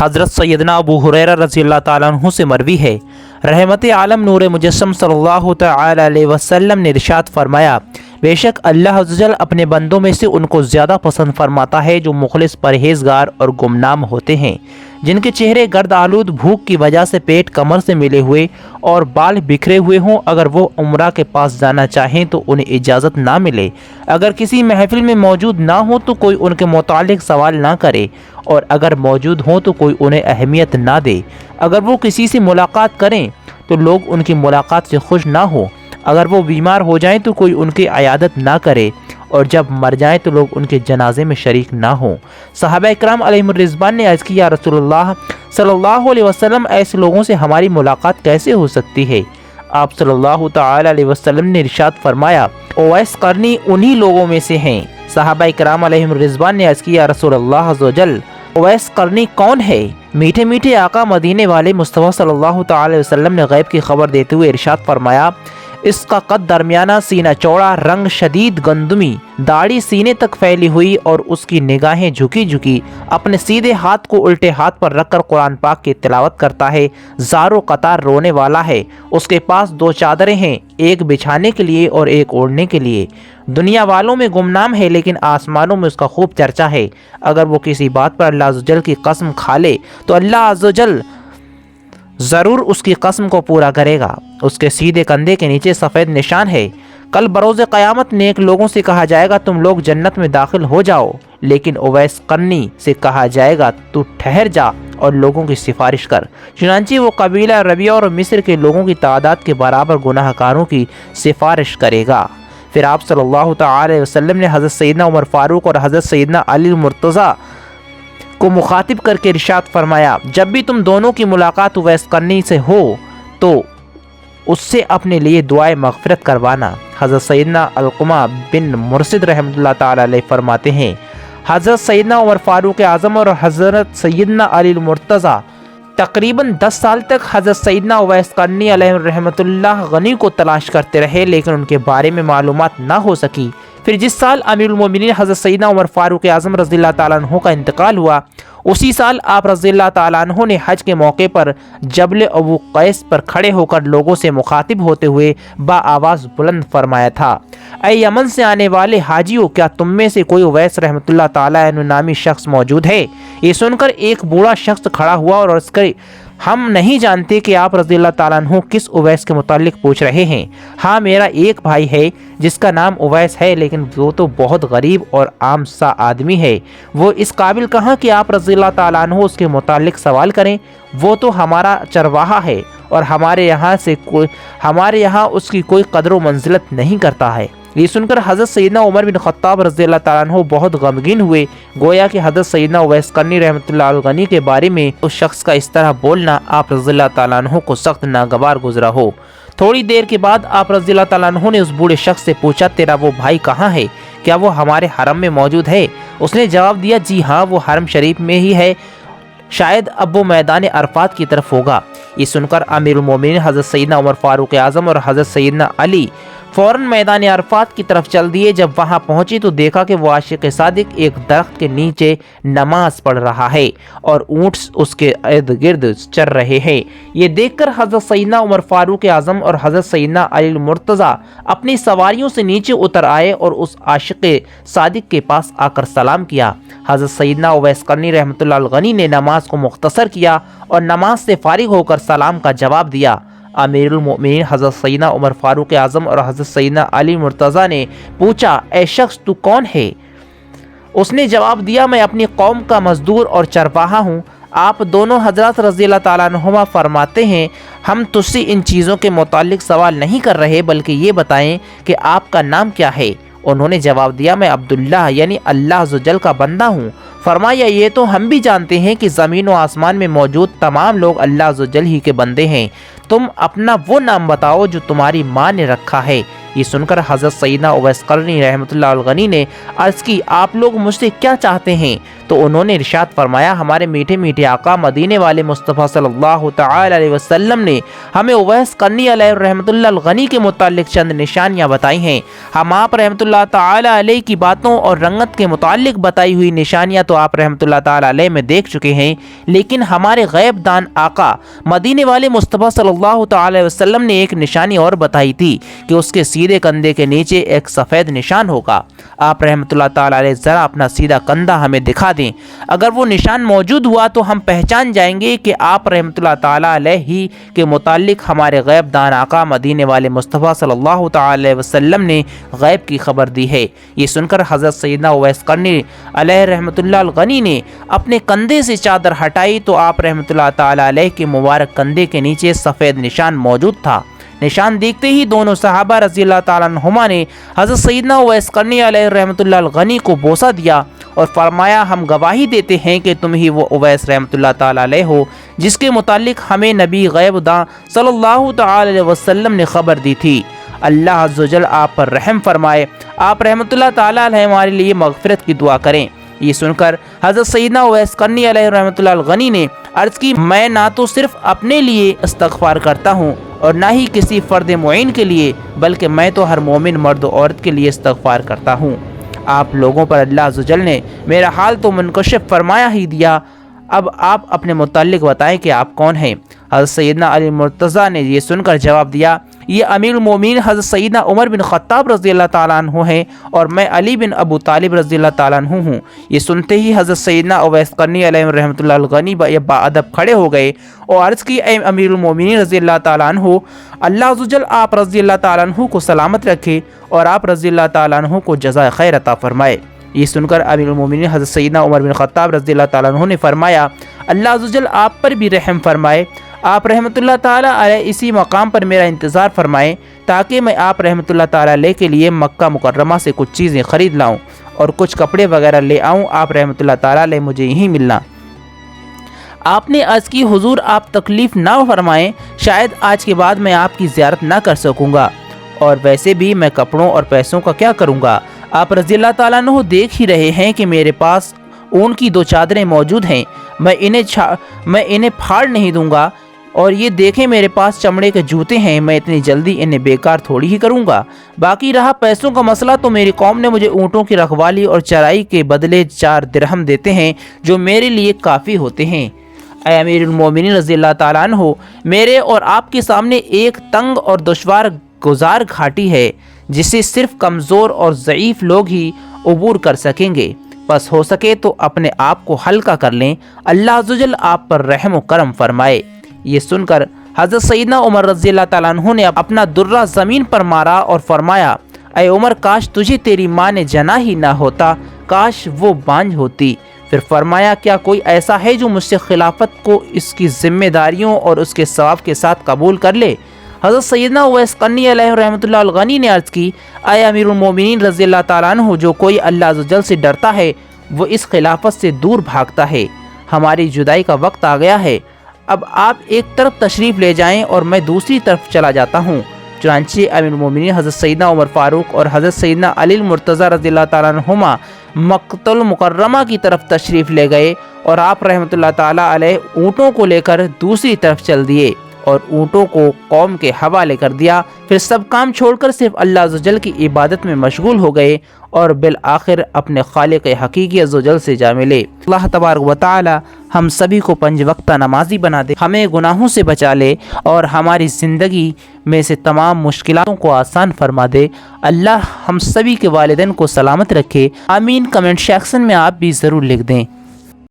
حضرت سیدنا ابو ہریرہ رضی اللہ تعالیٰ عنہ سے مروی ہے، رحمت عالم نور مجسم صلی اللہ تعالی علیہ وسلم نے ارشاد فرمایا، بے شک اللہ عز و جل اپنے بندوں میں سے ان کو زیادہ پسند فرماتا ہے جو مخلص پرہیزگار اور گمنام ہوتے ہیں، جن کے چہرے گرد آلود بھوک کی وجہ سے پیٹ کمر سے ملے ہوئے اور بال بکھرے ہوئے ہوں۔ اگر وہ عمرہ کے پاس جانا چاہیں تو انہیں اجازت نہ ملے، اگر کسی محفل میں موجود نہ ہو تو کوئی ان کے متعلق سوال نہ کرے، اور اگر موجود ہوں تو کوئی انہیں اہمیت نہ دے، اگر وہ کسی سے ملاقات کریں تو لوگ ان کی ملاقات سے خوش نہ ہو، اگر وہ بیمار ہو جائیں تو کوئی ان کی عیادت نہ کرے، اور جب مر جائیں تو لوگ ان کے جنازے میں شریک نہ ہوں۔ صحابہ اکرام علیہم الرضوان نے عرض کیا، یا رسول اللہ صلی اللہ علیہ وسلم، ایسے لوگوں سے ہماری ملاقات کیسے ہو سکتی ہے؟ آپ صلی اللہ تعالی علیہ وسلم نے ارشاد فرمایا، اویس قرنی انہی لوگوں میں سے ہیں۔ صحابہ اکرام علیہم الرضوان نے عرض کیا، یا رسول اللہ عز و جل، اویس قرنی کون ہے؟ میٹھے میٹھے آقا مدینے والے مصطفیٰ صلی اللہ تعالی علیہ وسلم نے غیب کی خبر دیتے ہوئے ارشاد فرمایا، اس کا قد درمیانہ، سینہ چوڑا، رنگ شدید گندمی، داڑھی سینے تک پھیلی ہوئی، اور اس کی نگاہیں جھکی جھکی، اپنے سیدھے ہاتھ کو الٹے ہاتھ پر رکھ کر قرآن پاک کی تلاوت کرتا ہے، زارو قطار رونے والا ہے، اس کے پاس دو چادریں ہیں، ایک بچھانے کے لیے اور ایک اوڑھنے کے لیے، دنیا والوں میں گمنام ہے لیکن آسمانوں میں اس کا خوب چرچا ہے، اگر وہ کسی بات پر اللہ عز و جل کی قسم کھا لے تو اللہ عز و جل ضرور اس کی قسم کو پورا کرے گا، اس کے سیدھے کندھے کے نیچے سفید نشان ہے، کل بروز قیامت نیک لوگوں سے کہا جائے گا تم لوگ جنت میں داخل ہو جاؤ، لیکن اویس قرنی سے کہا جائے گا تو ٹھہر جا اور لوگوں کی سفارش کر، چنانچہ وہ قبیلہ ربیعہ اور مصر کے لوگوں کی تعداد کے برابر گناہ کاروں کی سفارش کرے گا۔ پھر آپ صلی اللہ تعالی علیہ وسلم نے حضرت سیدنا عمر فاروق اور حضرت سیدنا علی المرتضیٰ کو مخاطب کر کے ارشاد فرمایا، جب بھی تم دونوں کی ملاقات اویس قرنی سے ہو تو اس سے اپنے لیے دعائے مغفرت کروانا۔ حضرت سیدنا علقمہ بن مرشد رحمۃ اللہ تعالی علیہ فرماتے ہیں، حضرت سیدنا عمر فاروق اعظم اور حضرت سیدنا علی المرتضیٰ تقریباً 10 سال تک حضرت سیدنا اویس قرنی علیہ رحمۃ اللہ غنی کو تلاش کرتے رہے لیکن ان کے بارے میں معلومات نہ ہو سکی۔ پھر جس سال امیر المومنین حضرت سیدنا عمر فاروق اعظم رضی اللہ تعالیٰ عنہ کا انتقال ہوا، اسی سال آپ رضی اللہ تعالیٰ عنہ نے حج کے موقع پر جبل ابو قیس پر کھڑے ہو کر لوگوں سے مخاطب ہوتے ہوئے با آواز بلند فرمایا تھا، اے یمن سے آنے والے حاجیوں، کیا تم میں سے کوئی اویس رحمۃ اللہ تعالیٰ عنہ نامی شخص موجود ہے؟ یہ سن کر ایک بوڑھا شخص کھڑا ہوا اور عرض کرے، ہم نہیں جانتے کہ آپ رضی اللہ تعالیٰ عنہ کس اویس کے متعلق پوچھ رہے ہیں۔ ہاں، میرا ایک بھائی ہے جس کا نام اویس ہے، لیکن وہ تو بہت غریب اور عام سا آدمی ہے، وہ اس قابل کہاں کہ آپ رضی اللہ تعالیٰ عنہ اس کے متعلق سوال کریں، وہ تو ہمارا چرواہا ہے اور ہمارے یہاں اس کی کوئی قدر و منزلت نہیں کرتا ہے۔ یہ سن کر حضرت سیدنا عمر بن خطاب رضی اللہ تعالیٰ عنہ بہت غمگین ہوئے، گویا کہ حضرت سیدنا اویس قرنی رحمۃ اللہ علیہ غنی کے بارے میں اس شخص کا اس طرح بولنا آپ رضی اللہ تعالیٰ عنہ کو سخت ناگوار گزرا ہو۔ تھوڑی دیر کے بعد آپ رضی اللہ تعالیٰ عنہ نے اس بوڑھے شخص سے پوچھا، تیرا وہ بھائی کہاں ہے؟ کیا وہ ہمارے حرم میں موجود ہے؟ اس نے جواب دیا، جی ہاں، وہ حرم شریف میں ہی ہے، شاید اب وہ میدان عرفات کی طرف ہوگا۔ یہ سن کر امیر المومنین حضرت سیدنا عمر فاروق اعظم اور حضرت سیدنا علی فوراً میدان عرفات کی طرف چل دیے۔ جب وہاں پہنچی تو دیکھا کہ وہ عاشق صادق ایک درخت کے نیچے نماز پڑھ رہا ہے اور اونٹ اس کے ارد گرد چر رہے ہیں۔ یہ دیکھ کر حضرت سیدنا عمر فاروق اعظم اور حضرت سیدنا علی المرتضیٰ اپنی سواریوں سے نیچے اتر آئے اور اس عاشق صادق کے پاس آ کر سلام کیا۔ حضرت سیدنا اویس قرنی رحمۃ اللہ غنی نے نماز کو مختصر کیا اور نماز سے فارغ ہو کر سلام کا جواب دیا۔ امیر المؤمنین حضرت سیدنا عمر فاروق اعظم اور حضرت سیدنا علی مرتضیٰ نے پوچھا، اے شخص تو کون ہے؟ اس نے جواب دیا، میں اپنی قوم کا مزدور اور چرواہا ہوں۔ آپ دونوں حضرات رضی اللہ تعالیٰ عنہما فرماتے ہیں، ہم تجھ سے ان چیزوں کے متعلق سوال نہیں کر رہے بلکہ یہ بتائیں کہ آپ کا نام کیا ہے؟ انہوں نے جواب دیا، میں عبداللہ یعنی اللہ عز و جل کا بندہ ہوں۔ فرمایا، یہ تو ہم بھی جانتے ہیں کہ زمین و آسمان میں موجود تمام لوگ اللہ عز و جل ہی کے بندے ہیں، تم اپنا وہ نام بتاؤ جو تمہاری ماں نے رکھا ہے۔ یہ سن کر حضرت سیدنا اویس قرنی رحمۃ اللہ علیہ غنی نے عرض کی، آپ لوگ مجھ سے کیا چاہتے ہیں؟ تو انہوں نے ارشاد فرمایا، ہمارے میٹھے میٹھے آقا مدینے والے مصطفیٰ صلی اللہ تعالی علیہ وسلم نے ہمیں اویس قرنی علیہ رحمۃ اللہ الغنی کے متعلق چند نشانیاں بتائی ہیں۔ ہم آپ رحمۃ اللہ تعالی علیہ کی باتوں اور رنگت کے متعلق بتائی ہوئی نشانیاں تو آپ رحمۃ اللہ تعالیٰ علیہ میں دیکھ چکے ہیں، لیکن ہمارے غیب دان آقا مدینے والے مصطفیٰ صلی اللہ تعالی وسلم نے ایک نشانی اور بتائی تھی کہ اس کے سیدھے کندھے کے نیچے ایک سفید نشان ہوگا۔ آپ رحمۃ اللہ تعالیٰ علیہ ذرا اپنا سیدھا کندھا ہمیں دکھا دیں، اگر وہ نشان موجود ہوا تو ہم پہچان جائیں گے کہ آپ رحمۃ اللہ تعالیٰ علیہ ہی کے متعلق ہمارے غیب دان آقا مدینے والے مصطفیٰ صلی اللہ تعالی وسلم نے غیب کی خبر دی ہے۔ یہ سن کر حضرت سیدنا اویس قرنی علیہ رحمۃ اللہ الغنی نے اپنے کندھے سے چادر ہٹائی تو آپ رحمۃ اللہ تعالی علیہ کے مبارک کندھے کے نیچے سفید نشان موجود تھا۔ نشان دیکھتے ہی دونوں صحابہ رضی اللہ تعالیٰ عنہما نے حضرت سیدنا اویس قرنی علیہ رحمۃ اللہ الغنی کو بوسہ دیا اور فرمایا ہم گواہی دیتے ہیں کہ تم ہی وہ اویس رحمۃ اللہ تعالیٰ علیہ ہو جس کے متعلق ہمیں نبی غیب داں صلی اللہ تعالی علیہ وسلم نے خبر دی تھی۔ اللہ عز و جل آپ پر رحم فرمائے۔ آپ رحمۃ اللہ تعالیٰ علیہ ہمارے لیے مغفرت کی دعا کریں۔ یہ سن کر حضرت سیدنا اویس قرنی علیہ رحمۃ اللہ الغنی نے عرض کی میں نہ تو صرف اپنے لیے استغفار کرتا ہوں اور نہ ہی کسی فرد معین کے لیے، بلکہ میں تو ہر مومن مرد و عورت کے لیے استغفار کرتا ہوں۔ آپ لوگوں پر اللہ عز و جل نے میرا حال تو منکشف فرمایا ہی دیا، اب آپ اپنے متعلق بتائیں کہ آپ کون ہیں۔ حضرت سیدنا علی مرتضیٰ نے یہ سن کر جواب دیا یہ امیر المومنین حضرت سیدنا عمر بن خطاب رضی اللہ تعالیٰ عنہ ہیں اور میں علی بن ابو طالب رضی اللہ تعالیٰ عنہ ہوں۔ یہ سنتے ہی حضرت سیدنا اویس قرنی علیہ رحمۃ اللہ الغنی باادب کھڑے ہو گئے اور عرض کی اے امیر المومنین رضی اللہ تعالیٰ عنہ، اللہ عز و جل آپ رضی اللہ تعالیٰ عنہ کو سلامت رکھے اور آپ رضی اللہ تعالیٰ عنہ کو جزائے خیر عطا فرمائے۔ یہ سن کر امیر المومنین حضرت سیدنا عمر بن خطاب رضی اللہ تعالیٰ عنہ نے فرمایا اللہ عز و جل آپ پر بھی رحم فرمائے، آپ رحمۃ اللہ تعالیٰ علیہ اسی مقام پر میرا انتظار فرمائیں تاکہ میں آپ رحمۃ اللہ تعالیٰ علیہ کے لیے مکہ مکرمہ سے کچھ چیزیں خرید لاؤں اور کچھ کپڑے وغیرہ لے آؤں، آپ رحمۃ اللہ تعالیٰ علیہ مجھے یہیں ملنا۔ آپ نے عرض کی حضور آپ تکلیف نہ فرمائیں، شاید آج کے بعد میں آپ کی زیارت نہ کر سکوں گا، اور ویسے بھی میں کپڑوں اور پیسوں کا کیا کروں گا؟ آپ رضی اللہ تعالیٰ عنہ دیکھ ہی رہے ہیں کہ میرے پاس اون کی 2 چادریں موجود ہیں، میں انہیں پھاڑ نہیں دوں گا، اور یہ دیکھیں میرے پاس چمڑے کے جوتے ہیں، میں اتنی جلدی انہیں بیکار تھوڑی ہی کروں گا۔ باقی رہا پیسوں کا مسئلہ تو میری قوم نے مجھے اونٹوں کی رکھوالی اور چرائی کے بدلے 4 درہم دیتے ہیں جو میرے لیے کافی ہوتے ہیں۔ اے امیر المومنین رضی اللہ تعالیٰ عنہ، میرے اور آپ کے سامنے ایک تنگ اور دشوار گزار گھاٹی ہے جسے صرف کمزور اور ضعیف لوگ ہی عبور کر سکیں گے، بس ہو سکے تو اپنے آپ کو ہلکا کر لیں، اللہ عز و جل آپ پر رحم و کرم فرمائے۔ یہ سن کر حضرت سیدنا عمر رضی اللہ تعالیٰ عنہ نے اپنا درہ زمین پر مارا اور فرمایا اے عمر کاش تجھے تیری ماں نے جنا ہی نہ ہوتا، کاش وہ بانجھ ہوتی۔ پھر فرمایا کیا کوئی ایسا ہے جو مجھ سے خلافت کو اس کی ذمہ داریوں اور اس کے ثواب کے ساتھ قبول کر لے؟ حضرت سیدنا اویس قرنی علیہ رحمۃ اللہ الغنی نے عرض کی اے امیر المومنین رضی اللہ تعالیٰ عنہ، جو کوئی اللہ عز و جل سے ڈرتا ہے وہ اس خلافت سے دور بھاگتا ہے، ہماری جدائی کا وقت آ گیا ہے، اب آپ ایک طرف تشریف لے جائیں اور میں دوسری طرف چلا جاتا ہوں۔ چنانچہ امیر المومنین حضرت سیدنا عمر فاروق اور حضرت سیدنا علی المرتضیٰ رضی اللہ تعالیٰ عنہما مکہ المکرمہ کی طرف تشریف لے گئے اور آپ رحمۃ اللہ تعالیٰ علیہ اونٹوں کو لے کر دوسری طرف چل دیے اور اونٹوں کو قوم کے حوالے کر دیا، پھر سب کام چھوڑ کر صرف اللہ عز و جل کی عبادت میں مشغول ہو گئے اور بالآخر اپنے خالق حقیقی عز و جل سے جا ملے۔ اللہ تبارک و تعالی ہم سبھی کو 5 وقتہ نمازی بنا دے، ہمیں گناہوں سے بچا لے اور ہماری زندگی میں سے تمام مشکلاتوں کو آسان فرما دے۔ اللہ ہم سبھی کے والدین کو سلامت رکھے، آمین۔ کمنٹ سیکشن میں آپ بھی ضرور لکھ دیں۔